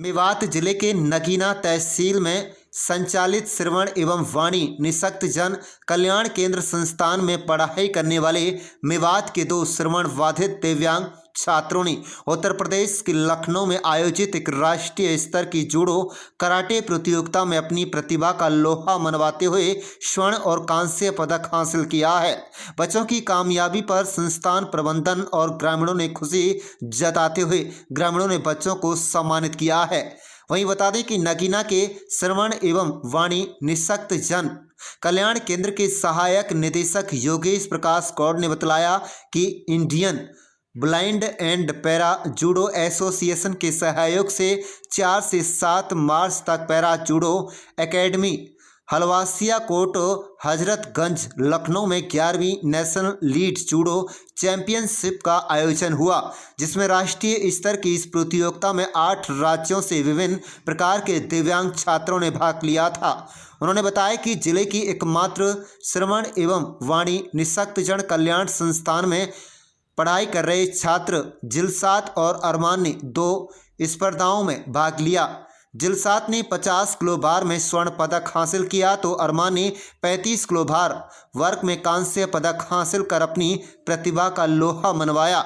मेवात जिले के नगीना तहसील में संचालित श्रवण एवं वाणी निःशक्त जन कल्याण केंद्र संस्थान में पढ़ाई करने वाले मेवात के दो श्रवण बाधित दिव्यांग छात्रों ने उत्तर प्रदेश के लखनऊ में आयोजित एक राष्ट्रीय स्तर की जूडो कराटे प्रतियोगिता में अपनी प्रतिभा का लोहा मनवाते हुए स्वर्ण और कांस्य पदक हासिल किया है। बच्चों की कामयाबी पर संस्थान प्रबंधन और ग्रामीणों ने खुशी जताते हुए ग्रामीणों ने बच्चों को सम्मानित किया है। वहीं बता दें कि नगीना के श्रवण एवं वाणी निःशक्त जन कल्याण केंद्र के सहायक निदेशक योगेश प्रकाश गौड़ ने बताया कि Indian blind and para judo association के सहयोग से 4 से 7 मार्च तक para judo academy Halwasiya court Hazratganj Lucknow में 11वीं नेशनल लीड जूडो चैंपियनशिप का आयोजन हुआ, जिसमें राष्ट्रीय स्तर की इस प्रतियोगिता में 8 राज्यों से विभिन्न प्रकार के दिव्यांग छात्रों ने भाग लिया था। उन्होंने बताया कि जिले की एकमात्र श्रवण एवं वाणी निःशक्त जन कल्याण संस्थान में पढ़ाई कर रहे छात्र जिलसात और अरमान ने 2 स्पर्धाओं में भाग लिया। जिलसात ने 50 किलो भार में स्वर्ण पदक हासिल किया तो अरमान ने 35 किलो भार वर्ग में कांस्य पदक हासिल कर अपनी प्रतिभा का लोहा मनवाया।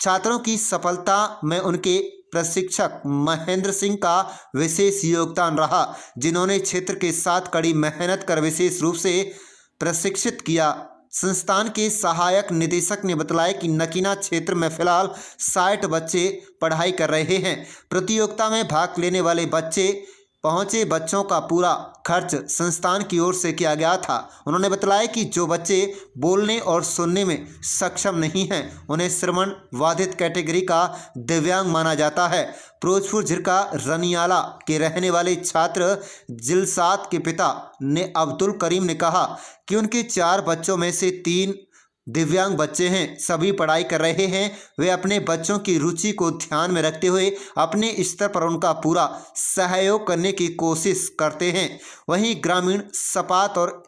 छात्रों की सफलता में उनके प्रशिक्षक महेंद्र सिंह का विशेष योगदान रहा, जिन्होंने क्षेत्र के साथ कड़ी मेहनत कर विशेष रूप से प्रशिक्षित किया। संस्थान के सहायक निदेशक ने बताया कि नगीना क्षेत्र में फिलहाल 60 बच्चे पढ़ाई कर रहे हैं। प्रतियोगिता में भाग लेने वाले पहुंचे बच्चों का पूरा खर्च संस्थान की ओर से किया गया था। उन्होंने बताया कि जो बच्चे बोलने और सुनने में सक्षम नहीं हैं, उन्हें श्रवण बाधित कैटेगरी का दिव्यांग माना जाता है। फिरोजपुर जिला रनियाला के रहने वाले छात्र जिलसात के पिता ने अब्दुल करीम ने कहा कि उनके 4 बच्चों में से 3 दिव्यांग बच्चे हैं, सभी पढ़ाई कर रहे हैं। वे अपने बच्चों की रुचि को ध्यान में रखते हुए अपने स्तर पर उनका पूरा सहयोग करने की कोशिश करते हैं। वहीं ग्रामीण सपात और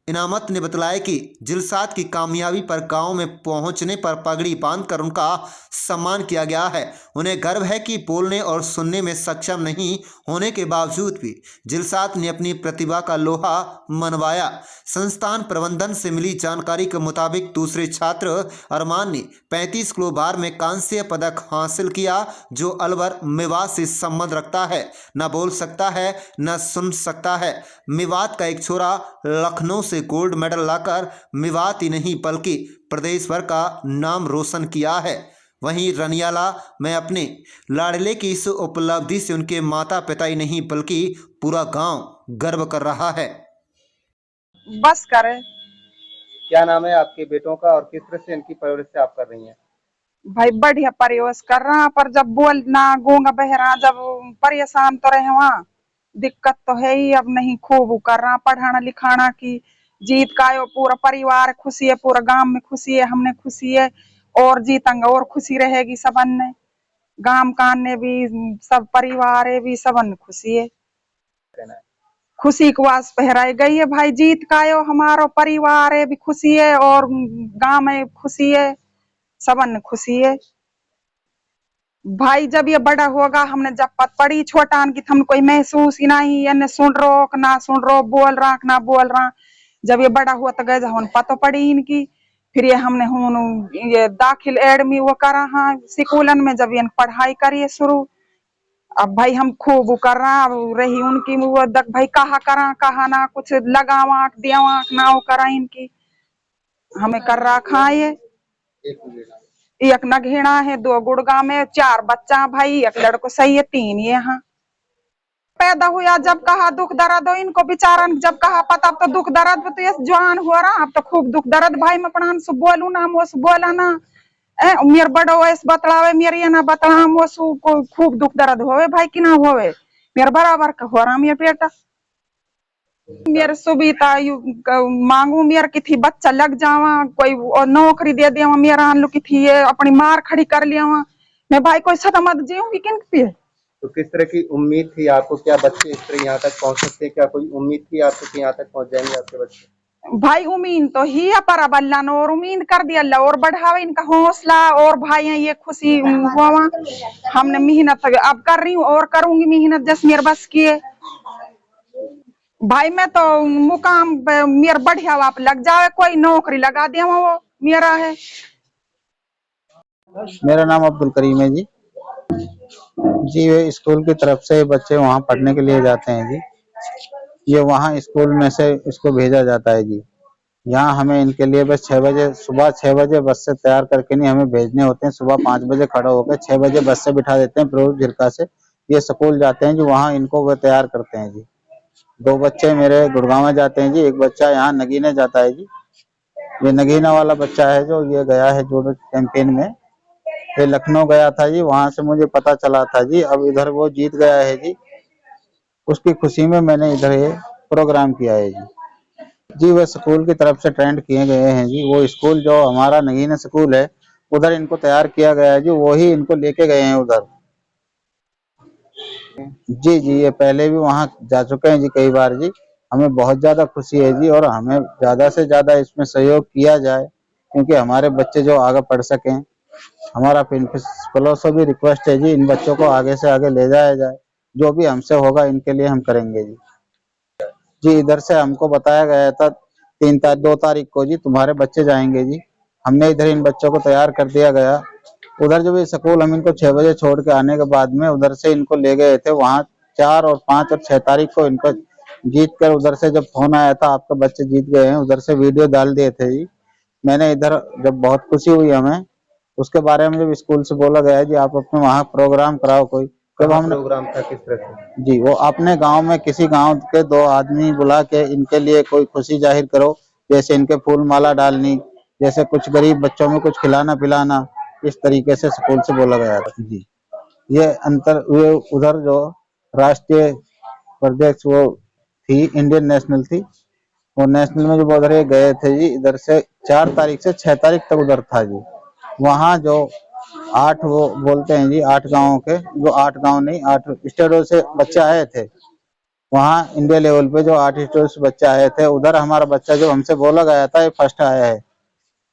इनामत ने बताया कि जिलसात की कामयाबी पर गांव में पहुंचने पर पगड़ी बांधकर उनका सम्मान किया गया है। उन्हें गर्व है कि बोलने और सुनने में सक्षम नहीं होने के बावजूद भी जिलसात ने अपनी प्रतिभा का लोहा मनवाया। संस्थान प्रबंधन से मिली जानकारी के मुताबिक दूसरे छात्र अरमान ने 35 किलो भार में कांस्य पदक हासिल किया, जो अलवर मेवात से संबंध रखता है। न बोल सकता है न सुन सकता है। मेवात का एक छोरा लखनऊ से गोल्ड मेडल लाकर मेवात ही नहीं बल्कि प्रदेश भर का नाम रोशन किया है। वहीं रनियाला में अपने लाडले की इस उपलब्धि से उनके माता पिता ही नहीं बल्कि पूरा गांव गर्व कर रहा है। बस करे। क्या नाम है आपके बेटों का और किस तरह से इनकी परवरिश से आप कर रही हैं? भाई बढ़िया परवरिश कर रहा, पर जब बोलना गूंगा बहरा जब परेशान तो रहे वहाँ दिक्कत तो है ही। अब नहीं खूब कर रहा पढ़ाना लिखाना की जीत का पूरा परिवार खुशी है, पूरा गांव में खुशी है, हमने खुशी है और जीतेंगे और खुशी रहेगी सबन ने, गांव कान ने भी, सब परिवार है भी, सबन खुशी है। खुशी को वास पहराई गई है भाई, जीत का हमारा परिवार है भी खुशी है और गांव में खुशी है, सबन खुशी है भाई। जब ये बड़ा होगा, हमने जब पत पड़ी छोटा की हम कोई महसूस ही नहीं, ये सुन रो ना सुन रो, बोल रहा ना बोल रहा। जब ये बड़ा हुआ तो गए हम पतो पड़ी इनकी, फिर ये हमने ये दाखिल एडमी वो करा हाँ स्कूलन में, जब ये पढ़ाई करिए शुरू। अब भाई हम खूब कर रहा रही उनकी वो दक भाई कहा करा कहा ना कुछ लगावा देवा ना वो करा इनकी, हमें कर रखा ये। एक नगेड़ा है, 2 गुड़गांव में, 4 बच्चा भाई, एक लड़को सही है, 3 यहाँ पैदा हुआ। जब कहा दुख दर्द हो इनको बेचारन, जब कहा पता अब तो दुख दर्द तो ये जवान हो रहा, अब तो खूब दुख दर्द भाई। मैं अपना से बोलू ना मोस बोला ना मेरे बड़ो वैस बतलावे मेरे ये ना बतला मोसू को खूब दुख दर्द होवे भाई कि ना होवे, मेरे बराबर का हो रहा मेरे बेटा। मेरे सुविधा मांगू मेरे की थी बच्चा लग जावा, कोई नौकरी दे देवा मेरा आन की थी, ये अपनी मार खड़ी कर लिया मैं भाई, कोई सदमत जीऊंगी किन पे। तो किस तरह की उम्मीद थी आपको, क्या बच्चे इस तरह यहाँ तक पहुँच सकते हैं? क्या कोई उम्मीद थी आपको कि यहाँ तक पहुँच जाएंगे आपके बच्चे? भाई उम्मीद तो ही है पर अब अल्लाह ने और उम्मीद कर दिया, अल्लाह और बढ़ावे इनका हौसला। और भाई ये खुशी हुआ हमने मेहनत अब कर रही हूँ और करूंगी मेहनत जैसे मेरे बस की है। भाई मैं तो मुकाम मेरा बढ़िया वाप लग जावे, कोई नौकरी लगा दे वो मेरा है। मेरा नाम अब्दुल करीम है जी। जी ये स्कूल की तरफ से बच्चे वहाँ पढ़ने के लिए जाते हैं जी। ये वहाँ स्कूल में से इसको भेजा जाता है जी। यहाँ हमें इनके लिए बस 6 बजे सुबह 6 बजे बस से तैयार करके नहीं हमें भेजने होते हैं। सुबह 5 बजे खड़ा होकर 6 बजे बस से बिठा देते हैं फिरोज झिरका से। ये स्कूल जाते हैं जी, वहाँ इनको वो तैयार करते हैं जी। 2 बच्चे मेरे गुड़गांव में जाते हैं जी, एक बच्चा यहाँ नगीने जाता है जी। ये नगीना वाला बच्चा है जो ये गया है जो कैंपेन में, ये लखनऊ गया था जी। वहां से मुझे पता चला था जी, अब इधर वो जीत गया है जी। उसकी खुशी में मैंने इधर ये प्रोग्राम किया है जी। जी वह स्कूल की तरफ से ट्रेंड किए गए हैं जी। वो स्कूल जो हमारा नगीना स्कूल है उधर इनको तैयार किया गया है जी, वही इनको लेके गए हैं उधर। जी जी ये पहले भी वहाँ जा चुके हैं जी कई बार जी। हमें बहुत ज्यादा खुशी है जी और हमें ज्यादा से ज्यादा इसमें सहयोग किया जाए क्योंकि हमारे बच्चे जो आगे पढ़ सकें। हमारा प्रिंसिपलों से भी रिक्वेस्ट है जी, इन बच्चों को आगे से आगे ले जाया जाए। जो भी हमसे होगा इनके लिए हम करेंगे जी। जी इधर से हमको बताया गया था 2 तारीख को जी तुम्हारे बच्चे जाएंगे जी। हमने इधर इन बच्चों को तैयार कर दिया गया। उधर जब ये स्कूल हम इनको 6 बजे छोड़ के आने के बाद में उधर से इनको ले गए थे, वहाँ 4 और 5 और 6 तारीख को इनको जीत कर उधर से जब फोन आया था आपके बच्चे जीत गए हैं, उधर से वीडियो डाल दिए थे जी। मैंने इधर जब बहुत खुशी हुई हमें, उसके बारे में जब स्कूल से बोला गया जी आप अपने वहाँ प्रोग्राम कराओ कोई, जब हमने प्रोग्राम था किस तरह से? जी वो अपने गांव में किसी गांव के 2 आदमी बुला के इनके लिए कोई खुशी जाहिर करो, जैसे इनके फूल माला डालनी, जैसे कुछ गरीब बच्चों में कुछ खिलाना पिलाना, इस तरीके से स्कूल से बोला गया था जी। ये उधर जो राष्ट्रीय अध्यक्ष वो थी इंडियन नेशनल थी, वो नेशनल में जो उधर गए थे जी, इधर से 4 तारीख से 6 तारीख तक उधर था जी। वहाँ जो 8 वो बोलते हैं जी 8 गाँव के, जो 8 गाँव नहीं 8 स्टेटों से बच्चे आए थे। वहाँ इंडिया लेवल पे जो 8 स्टेटों से बच्चे आए थे, उधर हमारा बच्चा जो हमसे बोला गया था ये फर्स्ट आया है,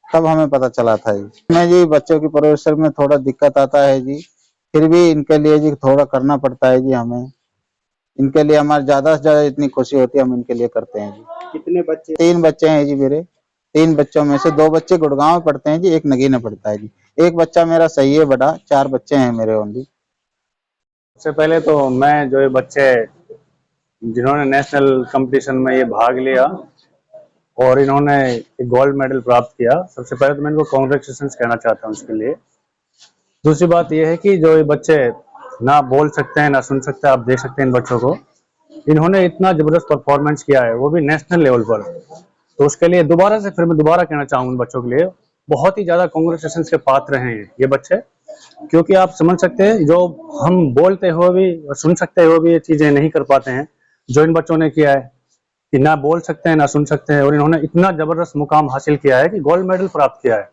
तब हमें पता चला था जी। मैं जी बच्चों की परवरिश में थोड़ा दिक्कत आता है जी, फिर भी इनके लिए जी थोड़ा करना पड़ता है जी हमें। इनके लिए हमारे ज्यादा से ज्यादा इतनी खुशी होती है हम इनके लिए करते हैं जी। कितने बच्चे? 3 बच्चे हैं जी मेरे। 3 बच्चों में से 2 बच्चे गुड़गांव में पढ़ते हैं जी, एक नगीना पढ़ता है जी। एक बच्चा मेरा सही है बड़ा, 4 बच्चे हैं मेरे ओनली। सबसे पहले तो मैं जो ये बच्चे जिन्होंने नेशनल कंपटीशन में ये भाग लिया और इन्होंने एक गोल्ड मेडल प्राप्त किया, सबसे पहले तो मैं इनको कॉन्ग्रेचुलेशन कहना चाहता हूँ इसके लिए। दूसरी बात ये है कि जो ये बच्चे ना बोल सकते हैं ना सुन सकते हैं, आप देख सकते हैं इन बच्चों को, इन्होंने इतना जबरदस्त परफॉर्मेंस किया है वो भी नेशनल लेवल पर। तो उसके लिए मैं दोबारा कहना चाहूँगा इन बच्चों के लिए बहुत ही ज्यादा कॉन्ग्रेचुलेशन के पात्र हैं ये बच्चे, क्योंकि आप समझ सकते हैं जो हम बोलते हुए भी और सुन सकते हुए भी ये चीजें नहीं कर पाते हैं, जो इन बच्चों ने किया है कि ना बोल सकते हैं ना सुन सकते हैं, और इन्होंने इतना जबरदस्त मुकाम हासिल किया है कि गोल्ड मेडल प्राप्त किया है।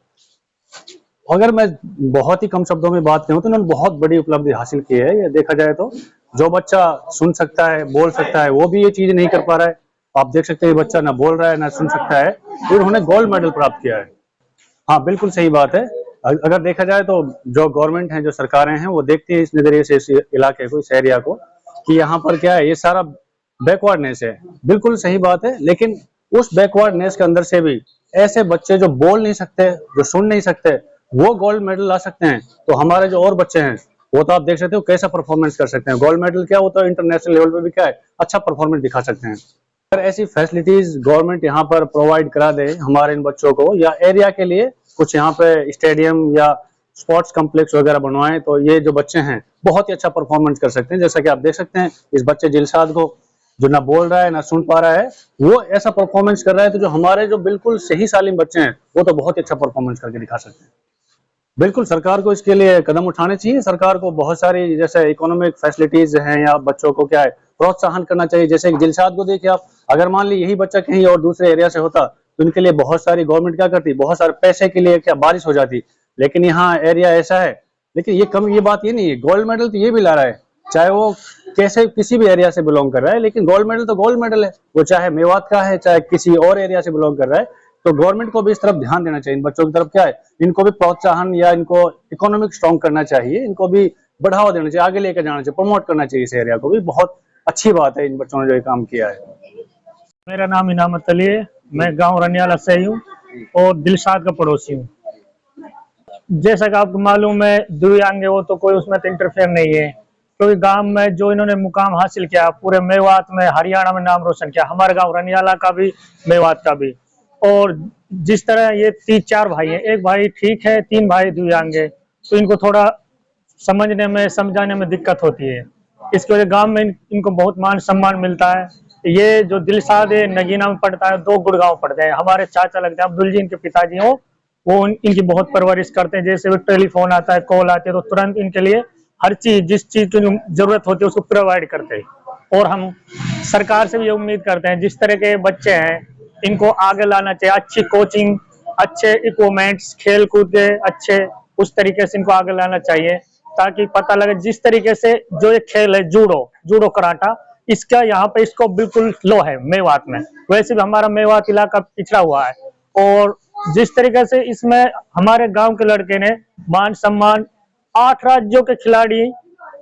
अगर मैं बहुत ही कम शब्दों में बात करूं तो इन्होंने बहुत बड़ी उपलब्धि हासिल की है। ये देखा जाए तो जो बच्चा सुन सकता है बोल सकता है वो भी ये चीज नहीं कर पा रहा है। आप देख सकते हैं बच्चा ना बोल रहा है ना सुन सकता है, तो इन्होंने गोल्ड मेडल प्राप्त किया है। हाँ बिल्कुल सही बात है। अगर देखा जाए तो जो गवर्नमेंट है, जो सरकारें हैं, वो देखती है इस नजरिए से इस इलाके को, इस एरिया को, कि यहाँ पर क्या है, ये सारा बैकवर्डनेस है। बिल्कुल सही बात है, लेकिन उस बैकवर्डनेस के अंदर से भी ऐसे बच्चे जो बोल नहीं सकते, जो सुन नहीं सकते, वो गोल्ड मेडल ला सकते हैं। तो हमारे जो और बच्चे हैं वो तो आप देख सकते हो कैसा परफॉर्मेंस कर सकते हैं। गोल्ड मेडल क्या, वो तो इंटरनेशनल लेवल पे भी क्या है अच्छा परफॉर्मेंस दिखा सकते हैं। अगर ऐसी फैसिलिटीज गवर्नमेंट यहाँ पर प्रोवाइड करा दे हमारे इन बच्चों को, या एरिया के लिए कुछ यहाँ पे स्टेडियम या स्पोर्ट्स कॉम्प्लेक्स वगैरह बनवाएं, तो ये जो बच्चे हैं बहुत ही अच्छा परफॉर्मेंस कर सकते हैं। जैसा कि आप देख सकते हैं इस बच्चे जिलसाद को, जो ना बोल रहा है ना सुन पा रहा है, वो ऐसा परफॉर्मेंस कर रहा है। तो जो हमारे जो बिल्कुल सही सालिम बच्चे हैं वो तो बहुत ही अच्छा परफॉर्मेंस करके दिखा सकते हैं। बिल्कुल सरकार को इसके लिए कदम उठाने चाहिए। सरकार को बहुत सारी जैसे इकोनॉमिक फैसिलिटीज हैं, या बच्चों को क्या है प्रोत्साहन करना चाहिए। जैसे जिलसाद को देखिए आप, अगर मान ली यही बच्चा कहीं और दूसरे एरिया से होता तो इनके लिए बहुत सारी गवर्नमेंट क्या करती, बहुत सारे पैसे के लिए क्या बारिश हो जाती। लेकिन यहाँ एरिया ऐसा है, लेकिन ये बात ये नहीं है, गोल्ड मेडल तो ये भी ला रहा है। चाहे वो कैसे किसी भी एरिया से बिलोंग कर रहा है, लेकिन गोल्ड मेडल तो गोल्ड मेडल है, वो चाहे मेवात का है चाहे किसी और एरिया से बिलोंग कर रहा है। तो गवर्नमेंट को भी इस तरफ ध्यान देना चाहिए, इन बच्चों की तरफ क्या है, इनको भी प्रोत्साहन या इनको इकोनॉमिक स्ट्रॉन्ग करना चाहिए, इनको भी बढ़ावा देना चाहिए, आगे लेकर जाना चाहिए, प्रमोट करना चाहिए इस एरिया को भी। बहुत अच्छी बात है इन बच्चों ने जो ये काम किया है। मेरा नाम इनामत अली है, मैं गांव रनियाला से हूँ और दिलशाद का पड़ोसी हूँ। जैसा कि आपको मालूम है, दिव्यांग हो तो कोई उसमें तो इंटरफेयर नहीं है, क्योंकि गांव में जो इन्होंने मुकाम हासिल किया, पूरे मेवात में, हरियाणा में नाम रोशन किया, हमारे गांव रनियाला का भी, मेवात का भी। और जिस तरह ये 3-4 भाई हैं, एक भाई ठीक है, 3 भाई दिव्यांग है, तो इनको थोड़ा समझने में, समझाने में दिक्कत होती है। इसकी वजह गांव में इनको बहुत मान सम्मान मिलता है। ये जो दिलशाद है नगीना में पढ़ता है, 2 गुड़गांव पढ़ते हैं, हमारे चाचा लगते हैं, अब्दुल जी इनके पिताजी हो, वो इनकी बहुत परवरिश करते हैं। जैसे भी टेलीफोन आता है, कॉल आती है, तो तुरंत इनके लिए हर चीज, जिस चीज की जरूरत होती है उसको प्रोवाइड करते हैं। और हम सरकार से भी ये उम्मीद करते हैं, जिस तरह के बच्चे हैं इनको आगे लाना चाहिए, अच्छी कोचिंग, अच्छे इक्विपमेंट्स, खेल कूद के अच्छे उस तरीके से इनको आगे लाना चाहिए, ताकि पता लगे जिस तरीके से जो ये खेल है जूडो कराटा, इसका यहाँ पे इसको बिल्कुल लो है मेवात में। वैसे भी हमारा मेवात इलाका पिछड़ा हुआ है, और जिस तरीके से इसमें हमारे गांव के लड़के ने मान सम्मान, 8 राज्यों के खिलाड़ी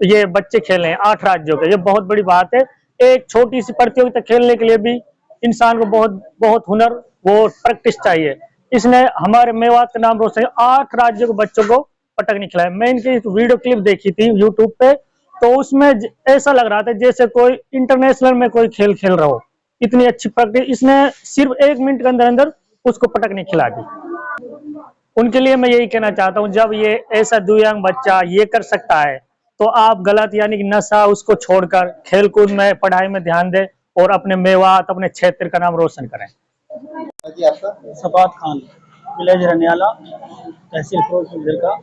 ये बच्चे खेले हैं, 8 राज्यों के, ये बहुत बड़ी बात है। एक छोटी सी प्रतियोगिता खेलने के लिए भी इंसान को बहुत हुनर, वो प्रैक्टिस चाहिए। इसने हमारे मेवात का नाम रोशन, 8 राज्यों के बच्चों को पटक निकला है। मैं इनकी वीडियो क्लिप देखी थी यूट्यूब पे, तो उसमें ऐसा लग रहा था जैसे कोई इंटरनेशनल में कोई खेल खेल रहा हो, इतनी अच्छी प्रैक्टिस। इसने सिर्फ 1 मिनट के अंदर अंदर उसको पटकने खिला दी। उनके लिए मैं यही कहना चाहता हूँ, जब ये ऐसा दिव्यांग बच्चा ये कर सकता है, तो आप गलत यानी कि नशा उसको छोड़कर खेल कूद में, पढ़ाई में ध्यान दें और अपने मेवात, अपने क्षेत्र का नाम रोशन करें। जी आपका? सफात खान, विलेज रनियाला, तहसील फिरोजपुर का।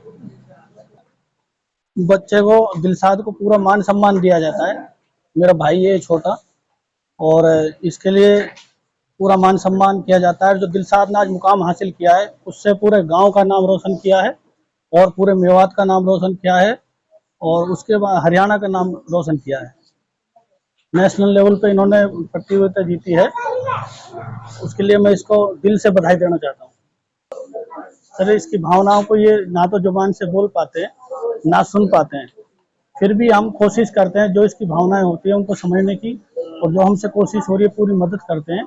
बच्चे को, दिलशाद को पूरा मान सम्मान दिया जाता है। मेरा भाई है छोटा, और इसके लिए पूरा मान सम्मान किया जाता है। जो दिलशाद ने आज मुकाम हासिल किया है, उससे पूरे गांव का नाम रोशन किया है, और पूरे मेवात का नाम रोशन किया है, और उसके बाद हरियाणा का नाम रोशन किया है। नेशनल लेवल पे इन्होंने प्रतियोगिता जीती है, उसके लिए मैं इसको दिल से बधाई देना चाहता हूँ। सर, इसकी भावनाओं को ये ना तो जुबान से बोल पाते हैं, ना सुन पाते हैं, फिर भी हम कोशिश करते हैं जो इसकी भावनाएं होती है उनको समझने की, और जो हमसे कोशिश हो रही है पूरी मदद करते हैं,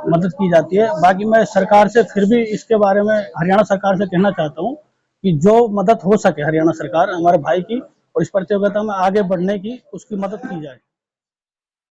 मदद की जाती है। बाकी मैं सरकार से फिर भी इसके बारे में, हरियाणा सरकार से कहना चाहता हूँ कि जो मदद हो सके, हरियाणा सरकार हमारे भाई की और इस प्रतियोगिता में आगे बढ़ने की, उसकी मदद की जाए।